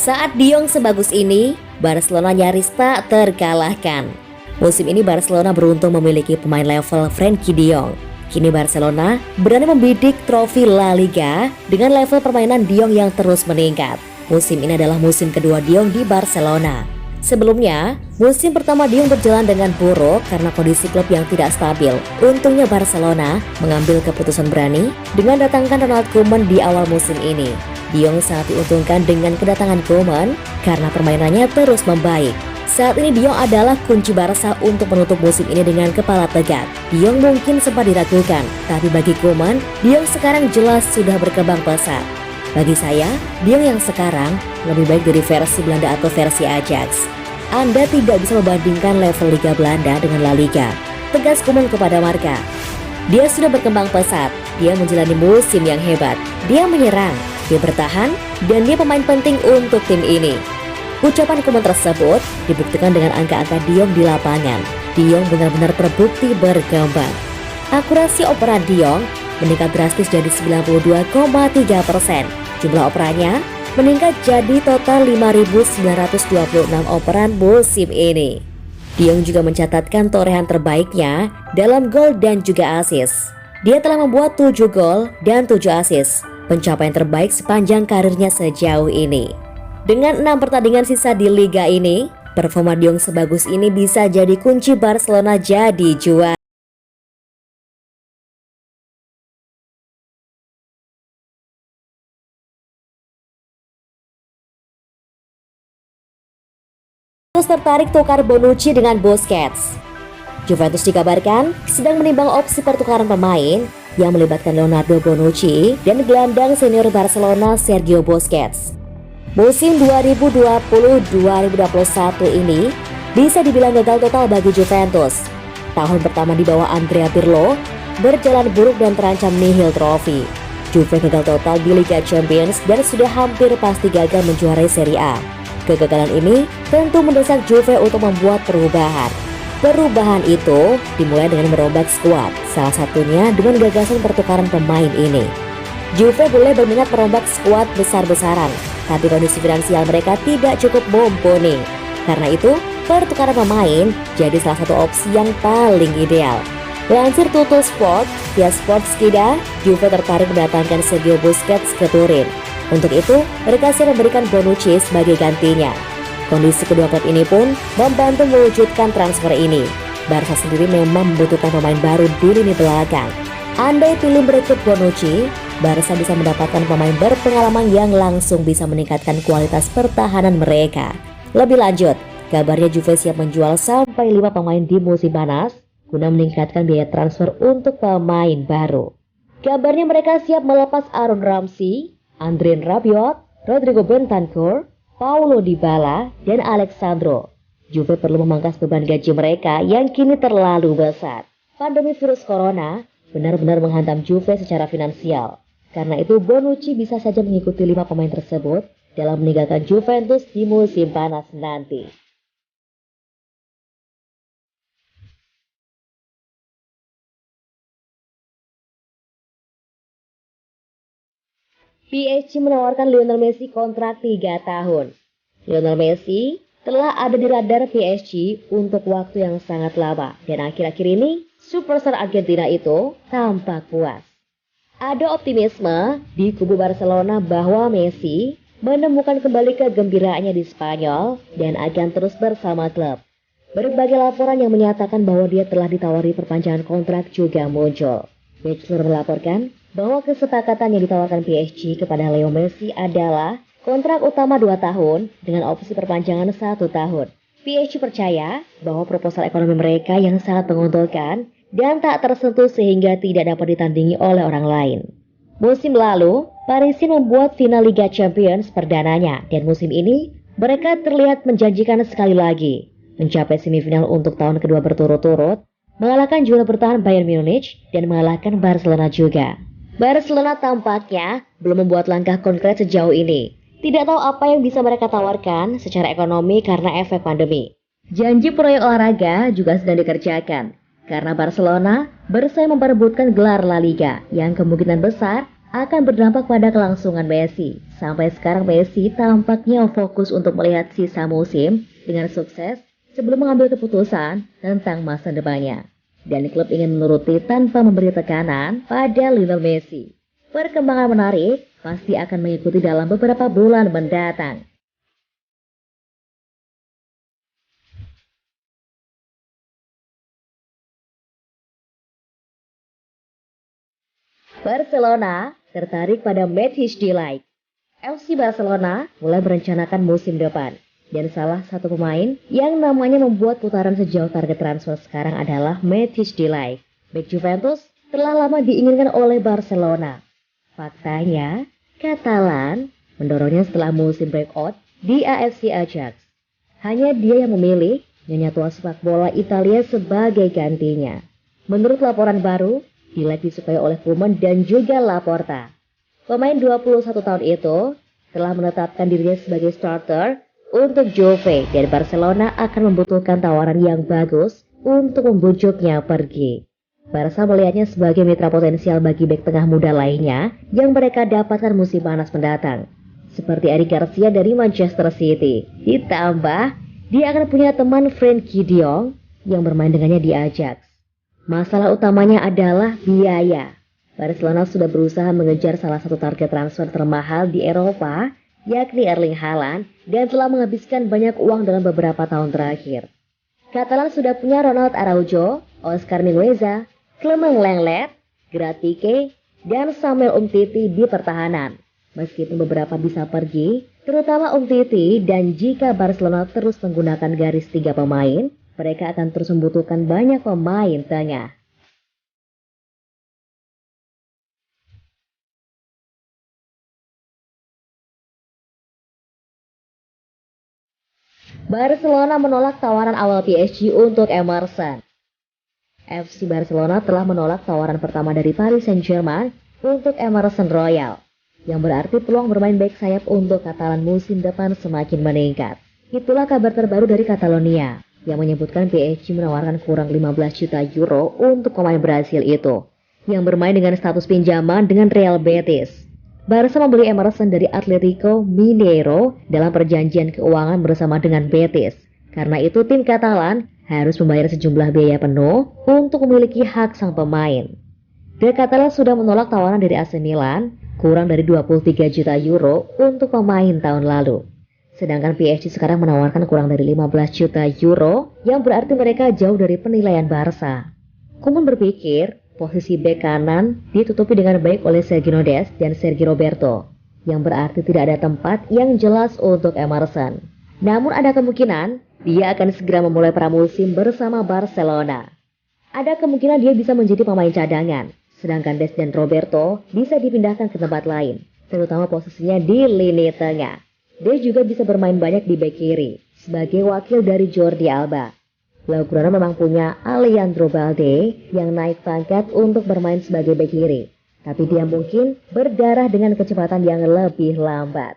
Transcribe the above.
Saat De Jong sebagus ini, Barcelona nyaris tak terkalahkan. Musim ini Barcelona beruntung memiliki pemain level Frenkie De Jong. Kini Barcelona berani membidik trofi La Liga dengan level permainan De Jong yang terus meningkat. Musim ini adalah musim kedua De Jong di Barcelona. Sebelumnya, musim pertama De Jong berjalan dengan buruk karena kondisi klub yang tidak stabil. Untungnya Barcelona mengambil keputusan berani dengan datangkan Ronald Koeman di awal musim ini. De Jong sangat diuntungkan dengan kedatangan Koeman karena permainannya terus membaik. Saat ini De Jong adalah kunci Barca untuk menutup musim ini dengan kepala tegak. De Jong mungkin sempat diragukan, tapi bagi Koeman, De Jong sekarang jelas sudah berkembang pesat. Bagi saya, De Jong yang sekarang lebih baik dari versi Belanda atau versi Ajax. Anda tidak bisa membandingkan level Liga Belanda dengan La Liga, tegas Koeman kepada Marca. Dia sudah berkembang pesat, dia menjalani musim yang hebat, dia menyerang, dia bertahan, dan dia pemain penting untuk tim ini. Ucapan Koeman tersebut dibuktikan dengan angka-angka De Jong di lapangan. De Jong benar-benar terbukti berkembang. Akurasi operan De Jong meningkat drastis jadi 92,3%. Jumlah operannya meningkat jadi total 5.926 operan musim ini. De Jong juga mencatatkan torehan terbaiknya dalam gol dan juga assist. Dia telah membuat 7 gol dan 7 assist, pencapaian terbaik sepanjang karirnya sejauh ini. Dengan 6 pertandingan sisa di liga ini, performa De Jong sebagus ini bisa jadi kunci Barcelona jadi juara. Terus tertarik tukar Bonucci dengan Busquets. Juventus dikabarkan sedang menimbang opsi pertukaran pemain yang melibatkan Leonardo Bonucci dan gelandang senior Barcelona Sergio Busquets. Musim 2020-2021 ini bisa dibilang gagal total bagi Juventus. Tahun pertama di bawah Andrea Pirlo berjalan buruk dan terancam nihil trofi. Juve gagal total di Liga Champions dan sudah hampir pasti gagal menjuarai Serie A. Kegagalan ini tentu mendesak Juve untuk membuat perubahan. Perubahan itu dimulai dengan merombak skuad, salah satunya dengan gagasan pertukaran pemain ini. Juve boleh berminat merombak skuad besar-besaran, tapi kondisi finansial mereka tidak cukup mumpuni. Karena itu, pertukaran pemain jadi salah satu opsi yang paling ideal. Lansir Tutto Sport, via Sportskida, Juve tertarik mendatangkan Sergio Busquets ke Turin. Untuk itu, mereka siap memberikan Bonucci sebagai gantinya. Kondisi kedua klub ini pun membantu mewujudkan transfer ini. Barca sendiri memang membutuhkan pemain baru di lini belakang. Andai pilih merekrut Bonucci, Barca bisa mendapatkan pemain berpengalaman yang langsung bisa meningkatkan kualitas pertahanan mereka. Lebih lanjut, kabarnya Juve siap menjual sampai 5 pemain di musim panas guna meningkatkan biaya transfer untuk pemain baru. Kabarnya mereka siap melepas Aaron Ramsey, Andrien Rabiot, Rodrigo Bentancur, Paulo Dybala, dan Alexandro. Juve perlu memangkas beban gaji mereka yang kini terlalu besar. Pandemi virus corona benar-benar menghantam Juve secara finansial. Karena itu Bonucci bisa saja mengikuti 5 pemain tersebut dalam meninggalkan Juventus di musim panas nanti. PSG menawarkan Lionel Messi kontrak 3 tahun. Lionel Messi telah ada di radar PSG untuk waktu yang sangat lama dan akhir-akhir ini superstar Argentina itu tampak puas. Ada optimisme di kubu Barcelona bahwa Messi menemukan kembali kegembiraannya di Spanyol dan akan terus bersama klub. Berbagai laporan yang menyatakan bahwa dia telah ditawari perpanjangan kontrak juga muncul. Bachelor melaporkan bahwa kesepakatan yang ditawarkan PSG kepada Leo Messi adalah kontrak utama 2 tahun dengan opsi perpanjangan 1 tahun. PSG percaya bahwa proposal ekonomi mereka yang sangat menguntungkan dan tak tersentuh sehingga tidak dapat ditandingi oleh orang lain. Musim lalu, Parisien membuat final Liga Champions perdananya dan musim ini mereka terlihat menjanjikan sekali lagi, mencapai semifinal untuk tahun kedua berturut-turut, mengalahkan juara bertahan Bayern Munich dan mengalahkan Barcelona juga. Barcelona tampaknya belum membuat langkah konkret sejauh ini. Tidak tahu apa yang bisa mereka tawarkan secara ekonomi karena efek pandemi. Janji proyek olahraga juga sedang dikerjakan, karena Barcelona bersaing memperebutkan gelar La Liga yang kemungkinan besar akan berdampak pada kelangsungan Messi. Sampai sekarang Messi tampaknya fokus untuk melihat sisa musim dengan sukses sebelum mengambil keputusan tentang masa depannya. Dan klub ingin menuruti tanpa memberi tekanan pada Lionel Messi. Perkembangan menarik pasti akan mengikuti dalam beberapa bulan mendatang. Barcelona tertarik pada Matthijs de Ligt. FC Barcelona mulai merencanakan musim depan. Dan salah satu pemain yang namanya membuat putaran sejauh target transfer sekarang adalah Matthijs de Ligt. Bek Juventus telah lama diinginkan oleh Barcelona. Faktanya, Catalan mendorongnya setelah musim breakout di AFC Ajax. Hanya dia yang memilih nyonya tua sepak bola Italia sebagai gantinya. Menurut laporan baru, de Ligt disukai oleh Koeman dan juga Laporta. Pemain 21 tahun itu telah menetapkan dirinya sebagai starter untuk Juve dan Barcelona akan membutuhkan tawaran yang bagus untuk membujuknya pergi. Barca melihatnya sebagai mitra potensial bagi bek tengah muda lainnya yang mereka dapatkan musim panas mendatang. Seperti Eric Garcia dari Manchester City. Ditambah, dia akan punya teman Frenkie de Jong yang bermain dengannya di Ajax. Masalah utamanya adalah biaya. Barcelona sudah berusaha mengejar salah satu target transfer termahal di Eropa, yakni Erling Haaland, dan telah menghabiskan banyak uang dalam beberapa tahun terakhir. Catalan sudah punya Ronald Araujo, Oscar Mingueza, Clement Lenglet, Gerard Pique, dan Samuel Umtiti di pertahanan. Meskipun beberapa bisa pergi, terutama Umtiti, dan jika Barcelona terus menggunakan garis 3 pemain, mereka akan terus membutuhkan banyak pemain tengah. Barcelona menolak tawaran awal PSG untuk Emerson. FC Barcelona telah menolak tawaran pertama dari Paris Saint-Germain untuk Emerson Royal, yang berarti peluang bermain back sayap untuk Catalan musim depan semakin meningkat. Itulah kabar terbaru dari Catalonia, yang menyebutkan PSG menawarkan kurang 15 juta euro untuk pemain Brasil itu, yang bermain dengan status pinjaman dengan Real Betis. Barca membeli Emerson dari Atletico Mineiro dalam perjanjian keuangan bersama dengan Betis. Karena itu tim Catalan harus membayar sejumlah biaya penuh untuk memiliki hak sang pemain. The Catalan sudah menolak tawaran dari AC Milan kurang dari 23 juta euro untuk pemain tahun lalu. Sedangkan PSG sekarang menawarkan kurang dari 15 juta euro, yang berarti mereka jauh dari penilaian Barca. Koeman berpikir posisi bek kanan ditutupi dengan baik oleh Sergio Dest dan Sergio Roberto, yang berarti tidak ada tempat yang jelas untuk Emerson. Namun ada kemungkinan dia akan segera memulai pramusim bersama Barcelona. Ada kemungkinan dia bisa menjadi pemain cadangan, sedangkan Dest dan Roberto bisa dipindahkan ke tempat lain, terutama posisinya di lini tengah. Dia juga bisa bermain banyak di bek kiri sebagai wakil dari Jordi Alba. Blaugrana memang punya Alejandro Balde yang naik pangkat untuk bermain sebagai bek kiri, tapi dia mungkin berdarah dengan kecepatan yang lebih lambat.